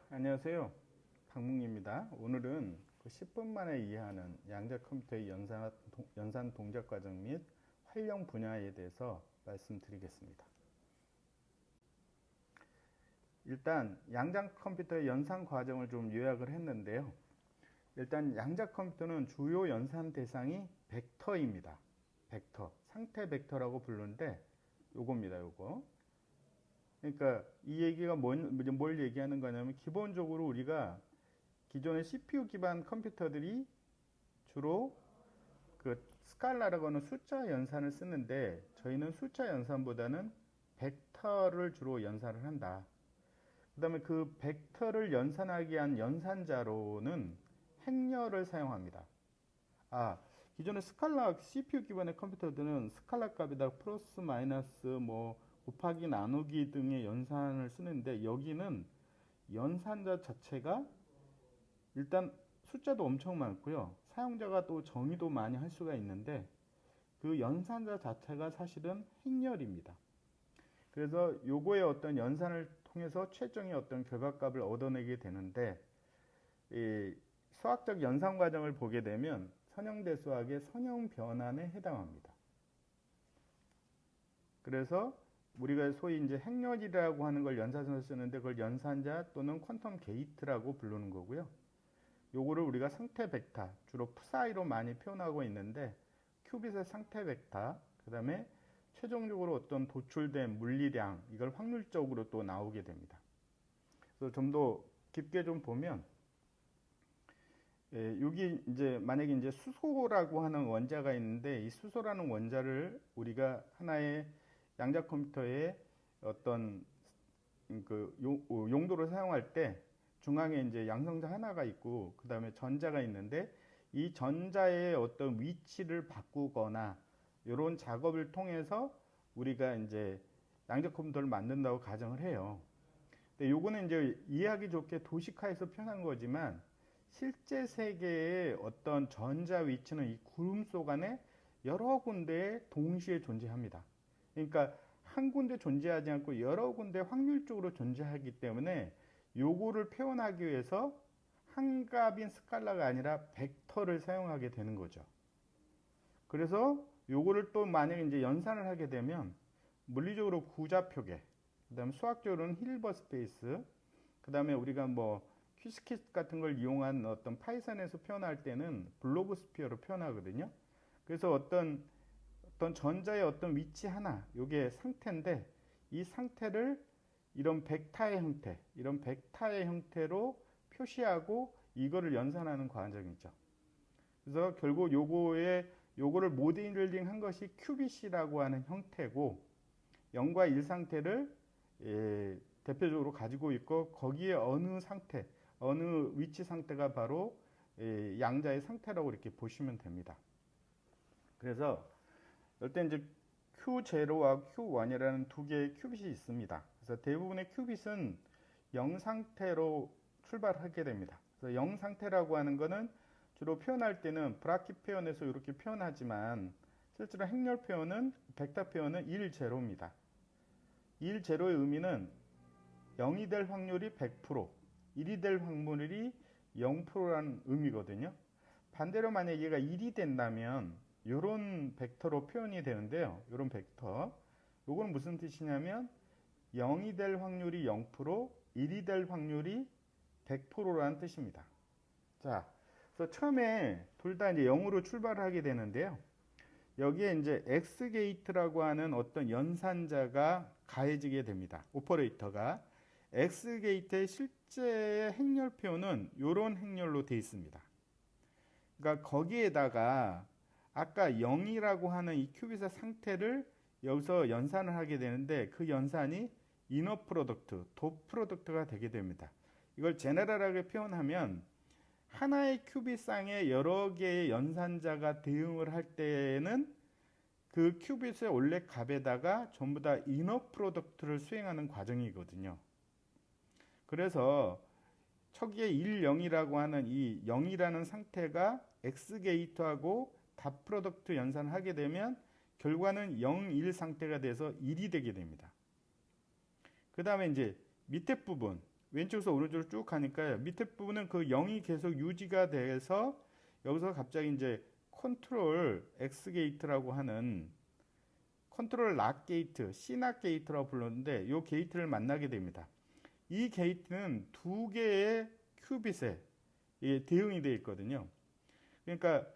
안녕하세요. 박문입니다. 오늘은 그 10분 만에 이해하는 양자 컴퓨터의 연산 동작 과정 및 활용 분야에 대해서 말씀드리겠습니다. 일단 양자 컴퓨터의 연산 과정을 좀 요약을 했는데요. 일단 양자 컴퓨터는 주요 연산 대상이 벡터입니다. 벡터, 상태 벡터라고 부르는데 요겁니다. 요거. 그러니까 이 얘기가 뭘 얘기하는 거냐면 기본적으로 우리가 기존의 CPU 기반 컴퓨터들이 주로 그 스칼라라고 하는 숫자 연산을 쓰는데 저희는 숫자 연산보다는 벡터를 주로 연산을 한다. 그 다음에 그 벡터를 연산하기 위한 연산자로는 행렬을 사용합니다. 기존의 스칼라 CPU 기반의 컴퓨터들은 스칼라 값에다 플러스 마이너스 곱하기 나누기 등의 연산을 쓰는데 여기는 연산자 자체가 일단 숫자도 엄청 많고요. 사용자가 또 정의도 많이 할 수가 있는데 그 연산자 자체가 사실은 행렬입니다. 그래서 요거의 어떤 연산을 통해서 최종의 어떤 결과값을 얻어내게 되는데 이 수학적 연산 과정을 보게 되면 선형대 수학의 선형 변환에 해당합니다. 그래서 우리가 소위 이제 행렬이라고 하는 걸 연산자로 쓰는데 그걸 연산자 또는 퀀텀 게이트라고 부르는 거고요. 요거를 우리가 상태 벡터, 주로 푸사이로 많이 표현하고 있는데 큐빗의 상태 벡터, 그 다음에 최종적으로 어떤 도출된 물리량, 이걸 확률적으로 또 나오게 됩니다. 그래서 좀 더 깊게 좀 보면 여기 이제 만약에 이제 수소라고 하는 원자가 있는데 이 수소라는 원자를 우리가 하나의 양자 컴퓨터의 어떤 그 용도로 사용할 때 중앙에 이제 양성자 하나가 있고 그 다음에 전자가 있는데 이 전자의 어떤 위치를 바꾸거나 이런 작업을 통해서 우리가 이제 양자 컴퓨터를 만든다고 가정을 해요. 근데 요거는 이제 이해하기 좋게 도식화해서 표현한 거지만 실제 세계의 어떤 전자 위치는 이 구름 속 안에 여러 군데에 동시에 존재합니다. 그러니까 한 군데 존재하지 않고 여러 군데 확률적으로 존재하기 때문에 요거를 표현하기 위해서 한값인 스칼라가 아니라 벡터를 사용하게 되는 거죠. 그래서 요거를 또 만약에 이제 연산을 하게 되면 물리적으로 구좌표계, 그 다음에 수학적으로는 힐버 스페이스, 그 다음에 우리가 퀴스킷 같은 걸 이용한 어떤 파이썬에서 표현할 때는 블로그 스피어로 표현하거든요. 그래서 어떤 전자의 어떤 위치 하나, 요게 상태인데 이 상태를 이런 벡터의 형태로 표시하고 이거를 연산하는 과정이죠. 그래서 결국 요거를 모델링 한 것이 큐빗이라고 하는 형태고 0과 1 상태를 대표적으로 가지고 있고 거기에 어느 위치 상태가 바로 양자의 상태라고 이렇게 보시면 됩니다. 그래서 이때 이제 Q0와 Q1이라는 두 개의 큐빗이 있습니다. 그래서 대부분의 큐빗은 0 상태로 출발하게 됩니다. 그래서 0 상태라고 하는 거는 주로 표현할 때는 브라킷 표현에서 이렇게 표현하지만 실제로 행렬 표현은 벡터 표현은 1, 0입니다. 1, 0의 의미는 0이 될 확률이 100%, 1이 될 확률이 0%라는 의미거든요. 반대로 만약에 얘가 1이 된다면 이런 벡터로 표현이 되는데요. 이런 벡터. 요거는 무슨 뜻이냐면 0이 될 확률이 0%, 1이 될 확률이 100%라는 뜻입니다. 자, 그래서 처음에 둘 다 이제 0으로 출발을 하게 되는데요. 여기에 이제 X 게이트라고 하는 어떤 연산자가 가해지게 됩니다. 오퍼레이터가. X 게이트의 실제 행렬 표현은 이런 행렬로 되어 있습니다. 그러니까 거기에다가 아까 0이라고 하는 이 큐빗의 상태를 여기서 연산을 하게 되는데 그 연산이 이너 프로덕트, 도 프로덕트가 되게 됩니다. 이걸 제너럴하게 표현하면 하나의 큐빗상에 여러 개의 연산자가 대응을 할 때에는 그 큐빗의 원래 값에다가 전부 다 이너 프로덕트를 수행하는 과정이거든요. 그래서 초기에 1, 0이라고 하는 이 0이라는 상태가 X 게이트하고 닷 프로덕트 연산을 하게 되면 결과는 0, 1 상태가 돼서 1이 되게 됩니다. 그 다음에 이제 밑에 부분 왼쪽에서 오른쪽으로 쭉 가니까요. 밑에 부분은 그 0이 계속 유지가 돼서 여기서 갑자기 이제 컨트롤 X 게이트라고 하는 컨트롤 락 게이트, C락 게이트라고 불렀는데 이 게이트를 만나게 됩니다. 이 게이트는 두 개의 큐빗에 대응이 되어 있거든요. 그러니까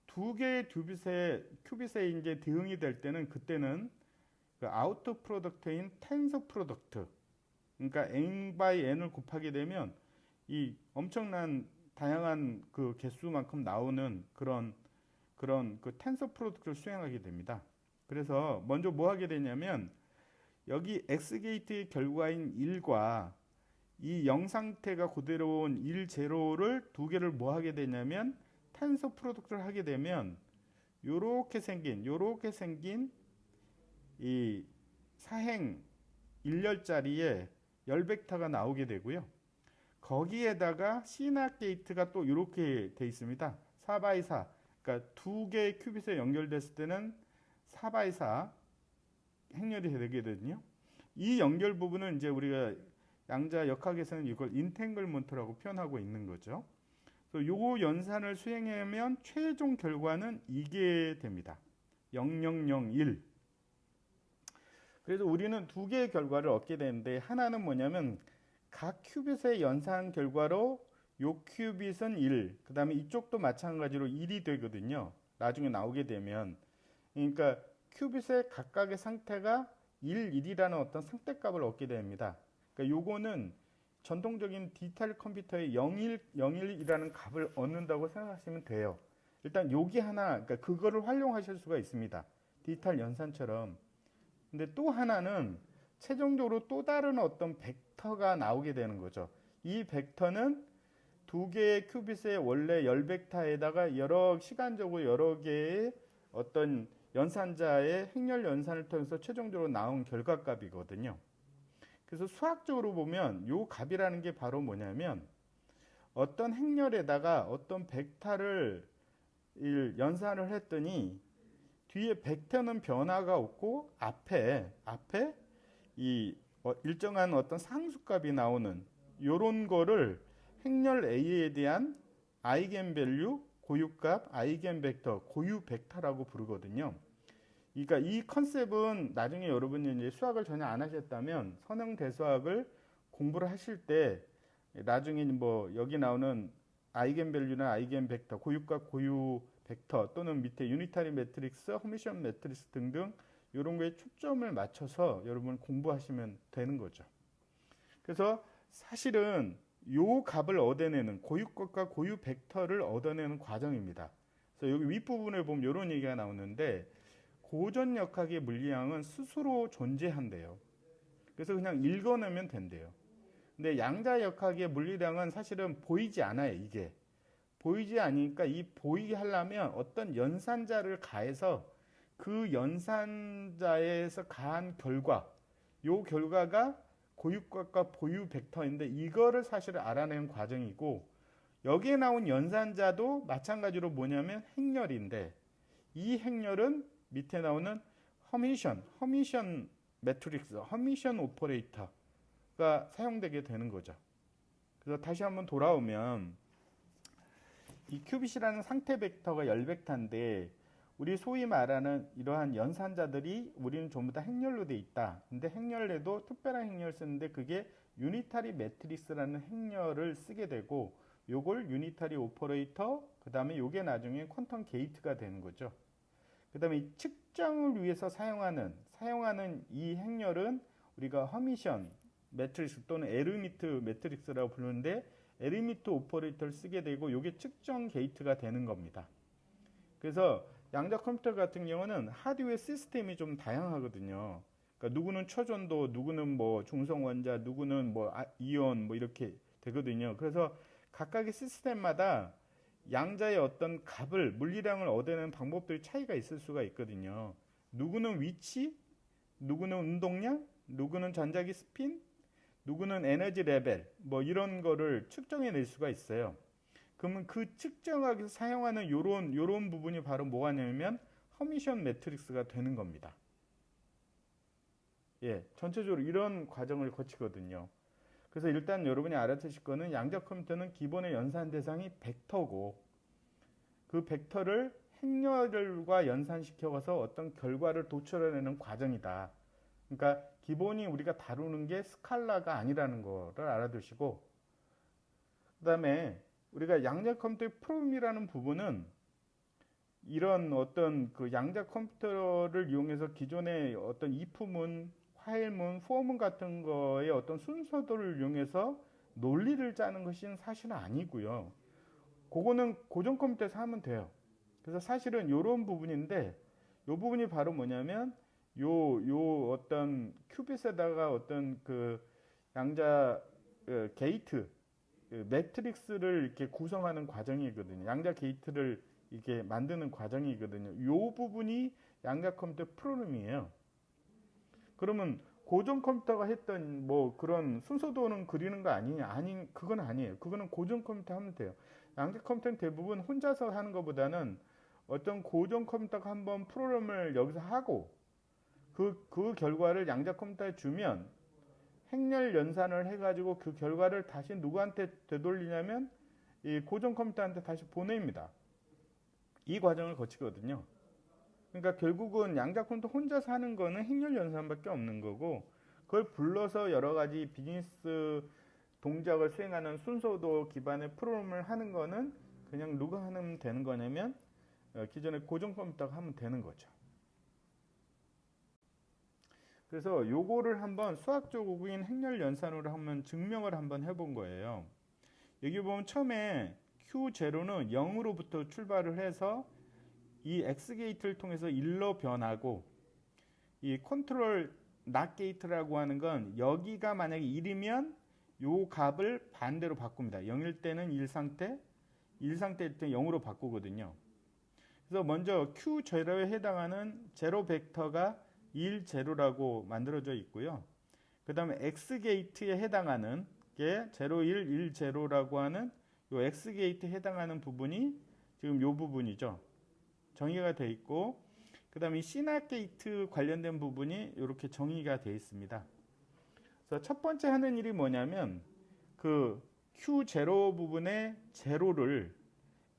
두 개의 큐빗에 이제 대응이 될 때는 그때는 그 아우터 프로덕트인 텐서 프로덕트, 그러니까 n by n을 곱하게 되면 이 엄청난 다양한 그 개수만큼 나오는 그런 그 텐서 프로덕트를 수행하게 됩니다. 그래서 먼저 뭐 하게 되냐면 여기 x 게이트의 결과인 1과 이 0 상태가 그대로 온 1, 0를 두 개를 뭐 하게 되냐면 텐서 프로덕트를 하게 되면 요렇게 생긴 이 사행 1열짜리의 열 벡터가 나오게 되고요. 거기에다가 C낙 게이트가 또 이렇게 돼 있습니다. 4x4. 그러니까 두 개의 큐빗에 연결됐을 때는 4x4 행렬이 되게 되거든요. 이 연결 부분은 이제 우리가 양자 역학에서는 이걸 인탱글먼트라고 표현하고 있는 거죠. 그래서 요 연산을 수행하면 최종 결과는 이게 됩니다. 0001. 그래서 우리는 두 개의 결과를 얻게 되는데 하나는 뭐냐면 각 큐빗의 연산 결과로 요 큐빗은 1, 그 다음에 이쪽도 마찬가지로 1이 되거든요. 나중에 나오게 되면. 그러니까 큐빗의 각각의 상태가 1, 1이라는 어떤 상태값을 얻게 됩니다. 그러니까 요거는 전통적인 디지털 컴퓨터의 01, 01이라는 값을 얻는다고 생각하시면 돼요. 일단 여기 하나, 그러니까 그거를 활용하실 수가 있습니다. 디지털 연산처럼. 근데 또 하나는 최종적으로 또 다른 어떤 벡터가 나오게 되는 거죠. 이 벡터는 두 개의 큐빗의 원래 열 벡터에다가 시간적으로 여러 개의 어떤 연산자의 행렬 연산을 통해서 최종적으로 나온 결과값이거든요. 그래서 수학적으로 보면 요 값이라는 게 바로 뭐냐면 어떤 행렬에다가 어떤 벡터를 연산을 했더니 뒤에 벡터는 변화가 없고 앞에 이 일정한 어떤 상수값이 나오는 요런 거를 행렬 A에 대한 아이겐밸류, 고유값, 아이겐벡터, 고유 벡터라고 부르거든요. 그러니까 이 컨셉은 나중에 여러분이 이제 수학을 전혀 안 하셨다면 선형대수학을 공부를 하실 때 나중에 뭐 여기 나오는 아이겐밸류나 아이겐벡터, 고유값, 고유 벡터 또는 밑에 유니타리 매트릭스, 허미션 매트릭스 등등 이런 거에 초점을 맞춰서 여러분 공부하시면 되는 거죠. 그래서 사실은 요 값을 얻어내는 고유값과 고유 벡터를 얻어내는 과정입니다. 그래서 여기 윗부분에 보면 이런 얘기가 나오는데 고전 역학의 물리량은 스스로 존재한대요. 그래서 그냥 읽어내면 된대요. 근데 양자 역학의 물리량은 사실은 보이지 않아요. 이게 보이지 않으니까 이 보이게 하려면 어떤 연산자를 가해서 그 연산자에서 가한 결과, 요 결과가 고유값과 보유 벡터인데 이거를 사실 알아내는 과정이고 여기에 나온 연산자도 마찬가지로 뭐냐면 행렬인데 이 행렬은 밑에 나오는 허미션 매트릭스, 허미션 오퍼레이터가 사용되게 되는 거죠. 그래서 다시 한번 돌아오면 이 큐빗이라는 상태 벡터가 열 벡터인데 우리 소위 말하는 이러한 연산자들이 우리는 전부 다 행렬로 돼 있다. 근데 행렬에도 특별한 행렬을 쓰는데 그게 유니타리 매트릭스라는 행렬을 쓰게 되고 요걸 유니타리 오퍼레이터, 그 다음에 요게 나중에 퀀텀 게이트가 되는 거죠. 그 다음에 이 측정을 위해서 사용하는 이 행렬은 우리가 허미션 매트릭스 또는 에르미트 매트릭스라고 부르는데 에르미트 오퍼레이터를 쓰게 되고 요게 측정 게이트가 되는 겁니다. 그래서 양자 컴퓨터 같은 경우는 하드웨어 시스템이 좀 다양하거든요. 그러니까 누구는 초전도, 누구는 뭐 중성원자, 누구는 뭐 이온 뭐 이렇게 되거든요. 그래서 각각의 시스템마다 양자의 어떤 값을 물리량을 얻어내는 방법들이 차이가 있을 수가 있거든요. 누구는 위치, 누구는 운동량, 누구는 전자기 스핀, 누구는 에너지 레벨 뭐 이런 거를 측정해 낼 수가 있어요. 그러면 그 측정하기 위해서 사용하는 요런 부분이 바로 뭐가 냐면 허미션 매트릭스가 되는 겁니다. 예, 전체적으로 이런 과정을 거치거든요. 그래서 일단 여러분이 알아두실 거는 양자 컴퓨터는 기본의 연산 대상이 벡터고 그 벡터를 행렬과 연산시켜서 어떤 결과를 도출해내는 과정이다. 그러니까 기본이 우리가 다루는 게 스칼라가 아니라는 거를 알아두시고, 그 다음에 우리가 양자 컴퓨터의 프로그램이라는 부분은 이런 어떤 그 양자 컴퓨터를 이용해서 기존의 어떤 if문, while문, for문 같은 거의 어떤 순서들을 이용해서 논리를 짜는 것은 사실은 아니고요. 그거는 고전 컴퓨터에서 하면 돼요. 그래서 사실은 이런 부분인데, 이 부분이 바로 뭐냐면 요 어떤 큐빗에다가 어떤 그 양자 게이트 매트릭스를 이렇게 구성하는 과정이거든요. 양자 게이트를 이렇게 만드는 과정이거든요. 요 부분이 양자 컴퓨터 프로그램이에요. 그러면 고전 컴퓨터가 했던 뭐 그런 순서도는 그리는 거 아니냐? 아니, 그건 아니에요. 그거는 고전 컴퓨터 하면 돼요. 양자 컴퓨터는 대부분 혼자서 하는 것보다는 어떤 고전 컴퓨터가 한번 프로그램을 여기서 하고 그 결과를 양자 컴퓨터에 주면 행렬 연산을 해가지고 그 결과를 다시 누구한테 되돌리냐면 이 고전 컴퓨터한테 다시 보냅니다. 이 과정을 거치거든요. 그러니까 결국은 양자 컴퓨터 혼자서 하는 거는 행렬 연산밖에 없는 거고, 그걸 불러서 여러 가지 비즈니스 동작을 수행하는 순서도 기반의 프로그램을 하는 거는 그냥 누가 하면 되는 거냐면 기존의 고전 컴퓨터가 하면 되는 거죠. 그래서 요거를 한번 수학적인 행렬 연산으로 한번 증명을 한번 해본 거예요. 여기 보면 처음에 Q0는 0으로부터 출발을 해서 이 X 게이트를 통해서 1로 변하고, 이 컨트롤 not 게이트라고 하는 건 여기가 만약에 1이면 요 값을 반대로 바꿉니다. 0일 때는 1 상태, 1 상태일 때 0으로 바꾸거든요. 그래서 먼저 Q0에 해당하는 제로 벡터가 1, 제로라고 만들어져 있고요. 그 다음에 X 게이트에 해당하는 게 0, 1, 1, 제로라고 하는 요 X 게이트에 해당하는 부분이 지금 요 부분이죠. 정의가 되어 있고, 그 다음에 이 C나 게이트 관련된 부분이 이렇게 정의가 되어 있습니다. 그래서 첫 번째 하는 일이 뭐냐면 그 Q0 부분에 제로를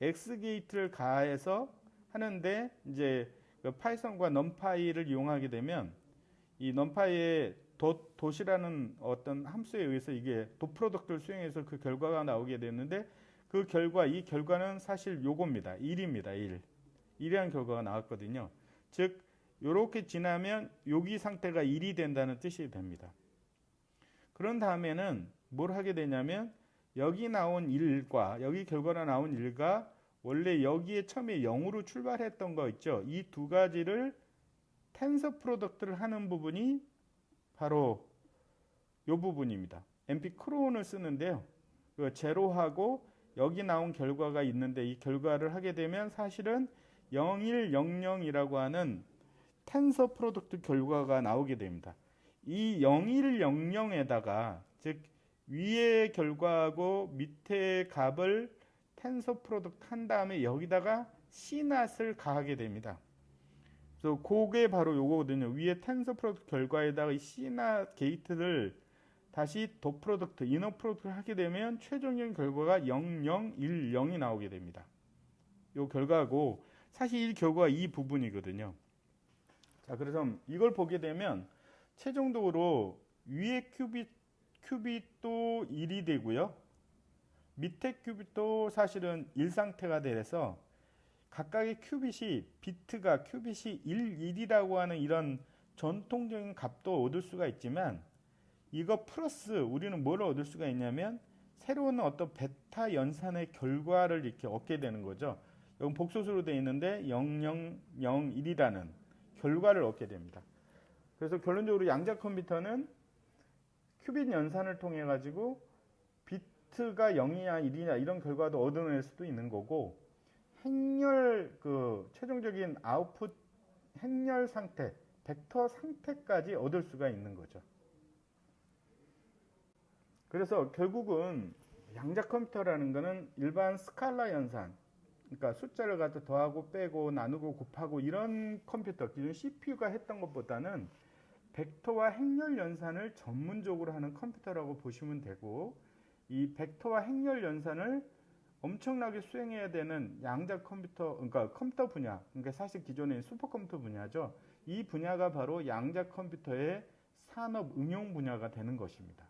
X 게이트를 가해서 하는데, 이제 그 파이썬과 넘파이를 이용하게 되면 이 넘파이의 dot이라는 어떤 함수에 의해서 이게 도 프로덕트를 수행해서 그 결과가 나오게 되는데, 그 결과, 이 결과는 사실 요겁니다. 1입니다. 1이라는 결과가 나왔거든요. 즉 요렇게 지나면 여기 상태가 1이 된다는 뜻이 됩니다. 그런 다음에는 뭘 하게 되냐면 여기 나온 1과 여기 결과가 나온 1과 원래 여기에 처음에 0으로 출발했던 거 있죠. 이 두 가지를 텐서 프로덕트를 하는 부분이 바로 이 부분입니다. MP 크론을 쓰는데요. 그 제로하고 여기 나온 결과가 있는데 이 결과를 하게 되면 사실은 0100이라고 하는 텐서 프로덕트 결과가 나오게 됩니다. 이 0100에다가 즉 위의 결과하고 밑의 값을 텐서 프로덕트 한 다음에 여기다가 C낫을 가하게 됩니다. 그래서 그게 바로 요거거든요. 위에 텐서 프로덕트 결과에다가 이 C낫 게이트를 다시 도 프로덕트, 이너 프로덕트를 하게 되면 최종적인 결과가 0010이 나오게 됩니다. 요 결과고 사실 이 결과가 이 부분이거든요. 자, 그래서 이걸 보게 되면 최종적으로 위에 큐빗도 1이 되고요. 밑에 큐빗도 사실은 1 상태가 돼서 각각의 큐빗이 1, 1이라고 하는 이런 전통적인 값도 얻을 수가 있지만, 이거 플러스 우리는 뭘 얻을 수가 있냐면 새로운 어떤 베타 연산의 결과를 이렇게 얻게 되는 거죠. 여기 복소수로 되어 있는데 0001이라는 결과를 얻게 됩니다. 그래서 결론적으로 양자 컴퓨터는 큐빗 연산을 통해 가지고 비트가 0이냐 1이냐 이런 결과도 얻어낼 수도 있는 거고, 행렬 그 최종적인 아웃풋 행렬 상태, 벡터 상태까지 얻을 수가 있는 거죠. 그래서 결국은 양자 컴퓨터라는 거는 일반 스칼라 연산, 그러니까 숫자를 갖다 더하고 빼고 나누고 곱하고 이런 컴퓨터, 기존 CPU가 했던 것보다는 벡터와 행렬 연산을 전문적으로 하는 컴퓨터라고 보시면 되고, 이 벡터와 행렬 연산을 엄청나게 수행해야 되는 양자 컴퓨터, 그러니까 컴퓨터 분야, 그러니까 사실 기존의 슈퍼컴퓨터 분야죠. 이 분야가 바로 양자 컴퓨터의 산업 응용 분야가 되는 것입니다.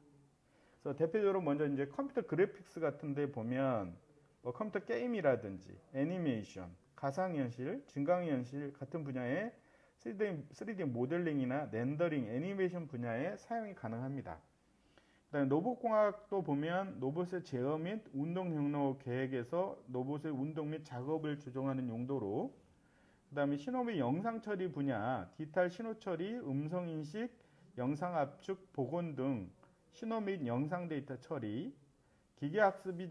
그래서 대표적으로 먼저 이제 컴퓨터 그래픽스 같은 데 보면 뭐 컴퓨터 게임이라든지 애니메이션, 가상현실, 증강현실 같은 분야의 3D 모델링이나 렌더링, 애니메이션 분야에 사용이 가능합니다. 그다음에 로봇공학도 보면 로봇의 제어 및 운동 경로 계획에서 로봇의 운동 및 작업을 조정하는 용도로, 그다음에 신호 및 영상 처리 분야, 디지털 신호 처리, 음성 인식, 영상 압축, 복원 등 신호 및 영상 데이터 처리, 기계학습 및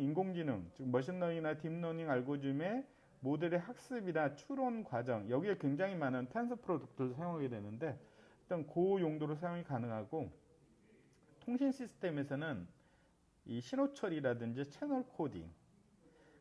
인공지능, 즉 머신러닝이나 딥러닝 알고리즘의 모델의 학습이나 추론 과정, 여기에 굉장히 많은 텐서 프로덕트를 사용하게 되는데, 일단 그 용도로 사용이 가능하고, 통신 시스템에서는 이 신호 처리라든지 채널 코딩,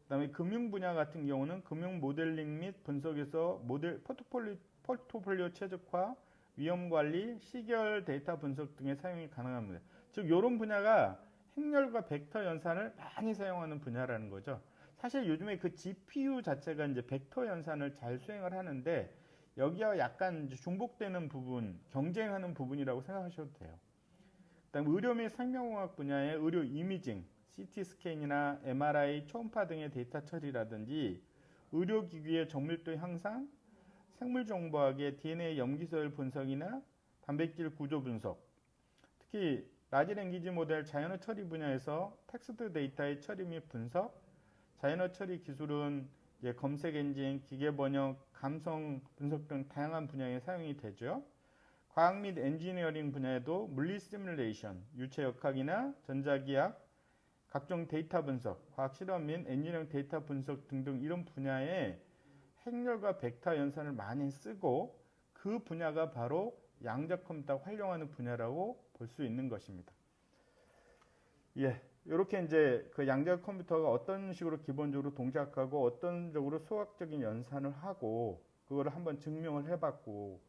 그다음에 금융 분야 같은 경우는 금융 모델링 및 분석에서 모델 포트폴리오 최적화, 위험 관리, 시결 데이터 분석 등의 사용이 가능합니다. 즉 이런 분야가 행렬과 벡터 연산을 많이 사용하는 분야라는 거죠. 사실 요즘에 그 GPU 자체가 이제 벡터 연산을 잘 수행을 하는데, 여기와 약간 중복되는 부분, 경쟁하는 부분이라고 생각하셔도 돼요. 그다음 의료 및 생명공학 분야의 의료 이미징, CT 스캔이나 MRI, 초음파 등의 데이터 처리라든지, 의료기기의 정밀도 향상, 생물정보학의 DNA 염기서열 분석이나 단백질 구조 분석, 특히 라지 랭귀지 모델 자연어 처리 분야에서 텍스트 데이터의 처리 및 분석, 자연어 처리 기술은 이제 검색 엔진, 기계 번역, 감성 분석 등 다양한 분야에 사용이 되죠. 과학 및 엔지니어링 분야에도 물리 시뮬레이션, 유체 역학이나 전자기학, 각종 데이터 분석, 과학 실험 및 엔지니어링 데이터 분석 등등 이런 분야에 행렬과 벡터 연산을 많이 쓰고, 그 분야가 바로 양자 컴퓨터가 활용하는 분야라고 볼 수 있는 것입니다. 예, 이렇게 이제 그 양자 컴퓨터가 어떤 식으로 기본적으로 동작하고 어떤 식으로 수학적인 연산을 하고 그거를 한번 증명을 해봤고,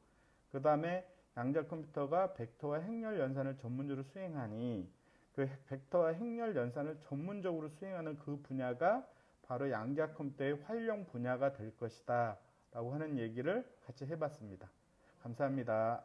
그 다음에 양자 컴퓨터가 벡터와 행렬 연산을 전문적으로 수행하니 그 벡터와 행렬 연산을 전문적으로 수행하는 그 분야가 바로 양자 컴퓨터의 활용 분야가 될 것이다 라고 하는 얘기를 같이 해봤습니다. 감사합니다.